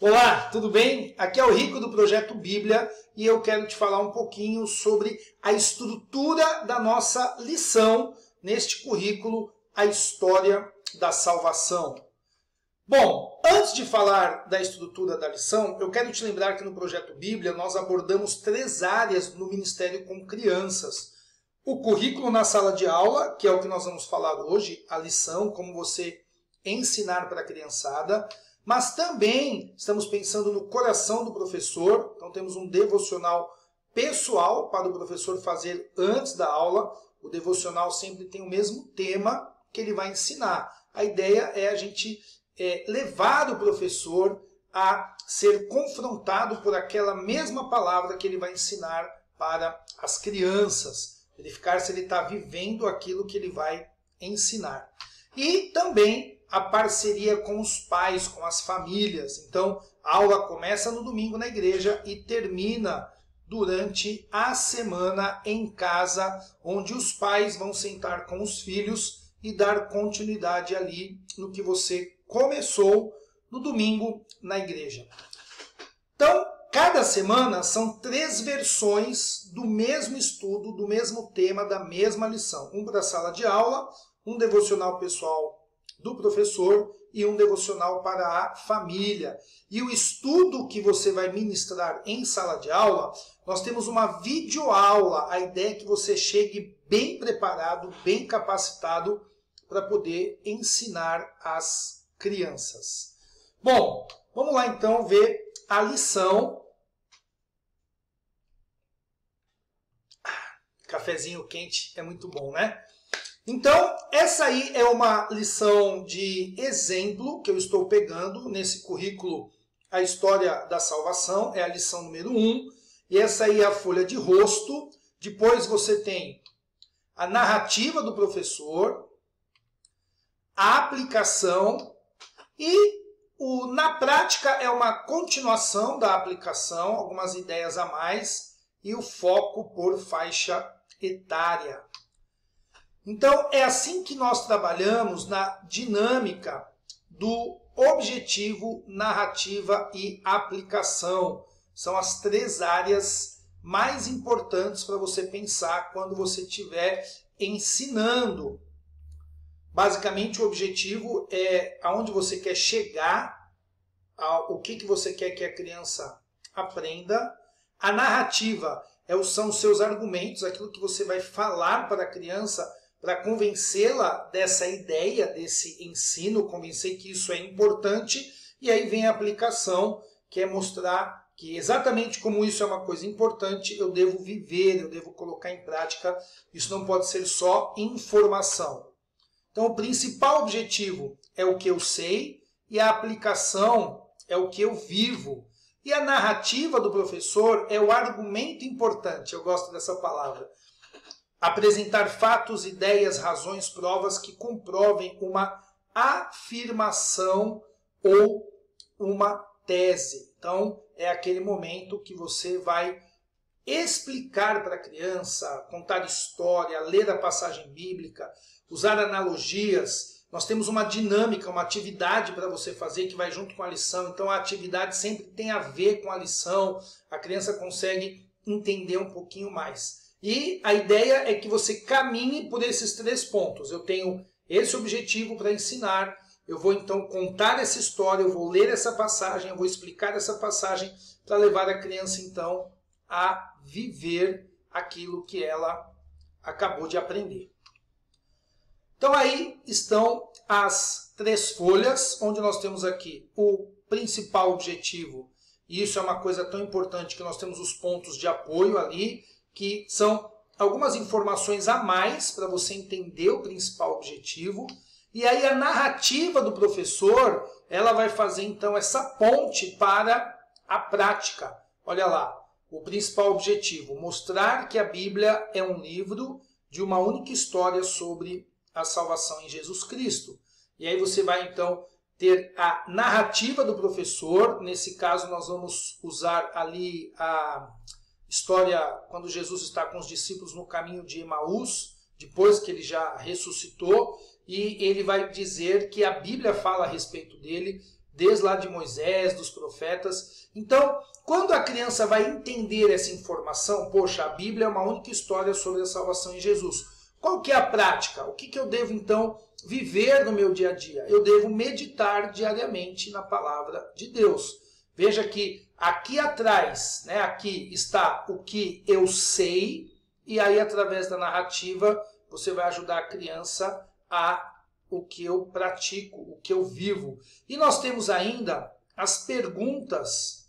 Olá, tudo bem? Aqui é o Rico do Projeto Bíblia e eu quero te falar um pouquinho sobre a estrutura da nossa lição neste currículo, a história da salvação. Bom, antes de falar da estrutura da lição, eu quero te lembrar que no Projeto Bíblia nós abordamos 3 áreas no Ministério com Crianças. O currículo na sala de aula, que é o que nós vamos falar hoje, a lição, como você ensinar para a criançada. Mas também estamos pensando no coração do professor, então temos um devocional pessoal para o professor fazer antes da aula. O devocional sempre tem o mesmo tema que ele vai ensinar. A ideia é a gente levar o professor a ser confrontado por aquela mesma palavra que ele vai ensinar para as crianças. Verificar se ele está vivendo aquilo que ele vai ensinar. E também a parceria com os pais, com as famílias. Então, a aula começa no domingo na igreja e termina durante a semana em casa, onde os pais vão sentar com os filhos e dar continuidade ali no que você começou no domingo na igreja. Então, cada semana são 3 versões do mesmo estudo, do mesmo tema, da mesma lição. Um para a sala de aula, um devocional pessoal do professor e um devocional para a família. E o estudo que você vai ministrar em sala de aula, nós temos uma videoaula. A ideia é que você chegue bem preparado, bem capacitado para poder ensinar as crianças. Bom, vamos lá então ver a lição. Cafezinho quente é muito bom, né? Então, essa aí é uma lição de exemplo que eu estou pegando nesse currículo, a história da salvação, é a lição número 1. E essa aí é a folha de rosto. Depois você tem a narrativa do professor, a aplicação e na prática é uma continuação da aplicação, algumas ideias a mais e o foco por faixa etária. Então, é assim que nós trabalhamos na dinâmica do objetivo, narrativa e aplicação. São as 3 áreas mais importantes para você pensar quando você estiver ensinando. Basicamente, o objetivo é aonde você quer chegar, o que você quer que a criança aprenda. A narrativa são os seus argumentos, aquilo que você vai falar para a criança, para convencê-la dessa ideia, desse ensino, convencer que isso é importante. E aí vem a aplicação, que é mostrar que exatamente como isso é uma coisa importante, eu devo viver, eu devo colocar em prática. Isso não pode ser só informação. Então, o principal objetivo é o que eu sei e a aplicação é o que eu vivo. E a narrativa do professor é o argumento importante, eu gosto dessa palavra. Apresentar fatos, ideias, razões, provas que comprovem uma afirmação ou uma tese. Então, é aquele momento que você vai explicar para a criança, contar história, ler a passagem bíblica, usar analogias. Nós temos uma dinâmica, uma atividade para você fazer que vai junto com a lição. Então, a atividade sempre tem a ver com a lição. A criança consegue entender um pouquinho mais. E a ideia é que você caminhe por esses 3 pontos. Eu tenho esse objetivo para ensinar, eu vou então contar essa história, eu vou ler essa passagem, eu vou explicar essa passagem para levar a criança então a viver aquilo que ela acabou de aprender. Então aí estão as 3 folhas, onde nós temos aqui o principal objetivo. E isso é uma coisa tão importante que nós temos os pontos de apoio ali, que são algumas informações a mais para você entender o principal objetivo. E aí a narrativa do professor, ela vai fazer então essa ponte para a prática. Olha lá, o principal objetivo, mostrar que a Bíblia é um livro de uma única história sobre a salvação em Jesus Cristo. E aí você vai então ter a narrativa do professor. Nesse caso nós vamos usar ali a história quando Jesus está com os discípulos no caminho de Emaús, depois que ele já ressuscitou, e ele vai dizer que a Bíblia fala a respeito dele, desde lá de Moisés, dos profetas. Então, quando a criança vai entender essa informação, poxa, a Bíblia é uma única história sobre a salvação em Jesus. Qual que é a prática? O que eu devo, então, viver no meu dia a dia? Eu devo meditar diariamente na palavra de Deus. Veja que aqui atrás, né, aqui está o que eu sei, e aí através da narrativa você vai ajudar a criança a o que eu pratico, o que eu vivo. E nós temos ainda as perguntas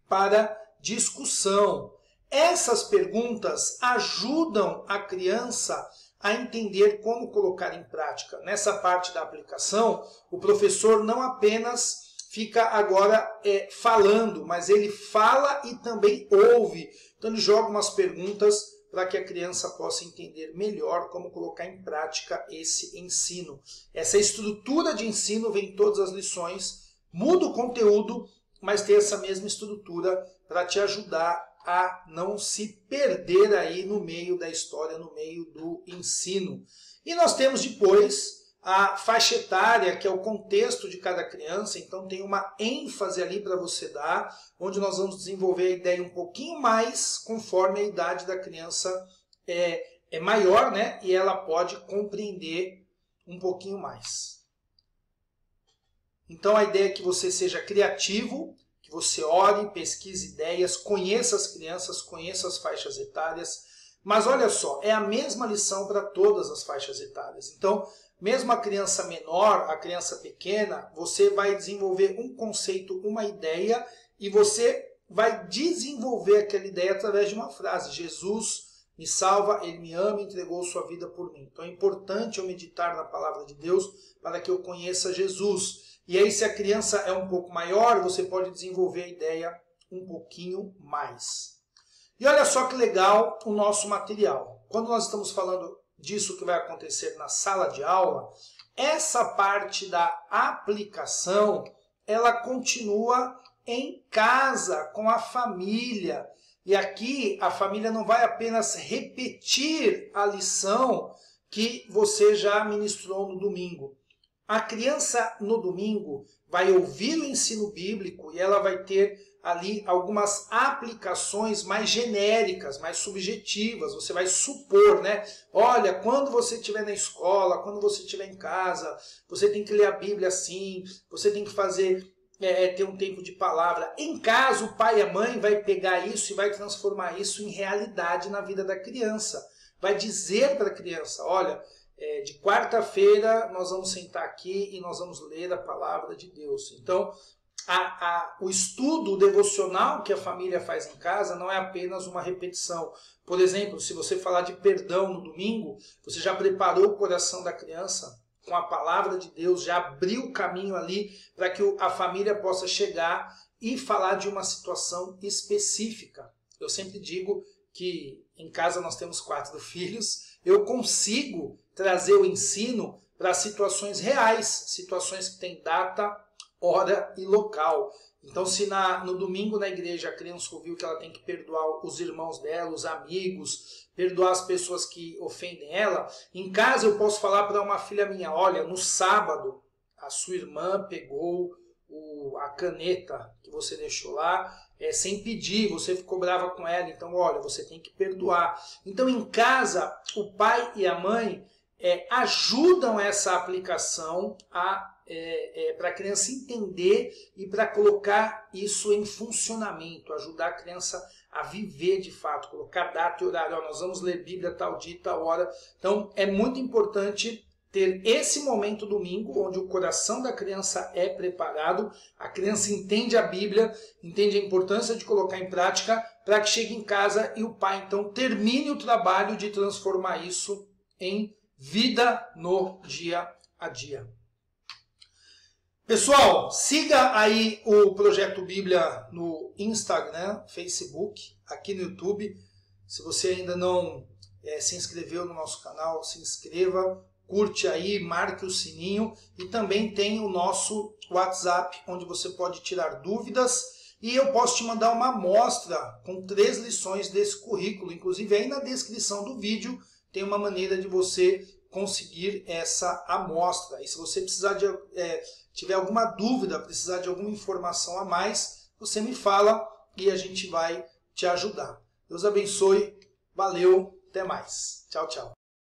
para discussão. Essas perguntas ajudam a criança a entender como colocar em prática. Nessa parte da aplicação, o professor não apenas fica agora falando, mas ele fala e também ouve. Então ele joga umas perguntas para que a criança possa entender melhor como colocar em prática esse ensino. Essa estrutura de ensino vem em todas as lições, muda o conteúdo, mas tem essa mesma estrutura para te ajudar a não se perder aí no meio da história, no meio do ensino. E nós temos depois a faixa etária, que é o contexto de cada criança, então tem uma ênfase ali para você dar, onde nós vamos desenvolver a ideia um pouquinho mais conforme a idade da criança é maior, né? E ela pode compreender um pouquinho mais. Então a ideia é que você seja criativo, que você ore, pesquise ideias, conheça as crianças, conheça as faixas etárias, mas olha só, é a mesma lição para todas as faixas etárias. Então, mesmo a criança menor, a criança pequena, você vai desenvolver um conceito, uma ideia, e você vai desenvolver aquela ideia através de uma frase. Jesus me salva, Ele me ama e entregou sua vida por mim. Então é importante eu meditar na palavra de Deus para que eu conheça Jesus. E aí, se a criança é um pouco maior, você pode desenvolver a ideia um pouquinho mais. E olha só que legal o nosso material. Quando nós estamos falando disso que vai acontecer na sala de aula, essa parte da aplicação, ela continua em casa, com a família. E aqui a família não vai apenas repetir a lição que você já ministrou no domingo. A criança no domingo vai ouvir o ensino bíblico e ela vai ter ali algumas aplicações mais genéricas, mais subjetivas. Você vai supor, né? Olha, quando você estiver na escola, quando você estiver em casa, você tem que ler a Bíblia assim, você tem que fazer, ter um tempo de palavra. Em casa, o pai e a mãe vai pegar isso e vai transformar isso em realidade na vida da criança. Vai dizer para a criança, olha, de quarta-feira nós vamos sentar aqui e nós vamos ler a palavra de Deus. Então, o estudo devocional que a família faz em casa não é apenas uma repetição. Por exemplo, se você falar de perdão no domingo, você já preparou o coração da criança com a palavra de Deus, já abriu o caminho ali para que a família possa chegar e falar de uma situação específica. Eu sempre digo que em casa nós temos 4 filhos, eu consigo trazer o ensino para situações reais, situações que têm data, hora e local. Então, se no domingo na igreja a criança ouviu que ela tem que perdoar os irmãos dela, os amigos, perdoar as pessoas que ofendem ela, em casa eu posso falar para uma filha minha, olha, no sábado a sua irmã pegou a caneta que você deixou lá, sem pedir, você ficou brava com ela, então olha, você tem que perdoar. Então em casa o pai e a mãe ajudam essa aplicação para a criança entender e para colocar isso em funcionamento, ajudar a criança a viver de fato, colocar data e horário. Nós vamos ler Bíblia tal dia, tal hora. Então é muito importante ter esse momento domingo, onde o coração da criança é preparado, a criança entende a Bíblia, entende a importância de colocar em prática, para que chegue em casa e o pai então termine o trabalho de transformar isso em vida no dia a dia. Pessoal, siga aí o Projeto Bíblia no Instagram, Facebook, aqui no YouTube. Se você ainda não se inscreveu no nosso canal, se inscreva, curte aí, marque o sininho. E também tem o nosso WhatsApp, onde você pode tirar dúvidas. E eu posso te mandar uma amostra com 3 lições desse currículo. Inclusive aí na descrição do vídeo tem uma maneira de você conseguir essa amostra. E se você precisar tiver alguma dúvida, precisar de alguma informação a mais, você me fala e a gente vai te ajudar. Deus abençoe, valeu, até mais. Tchau, tchau.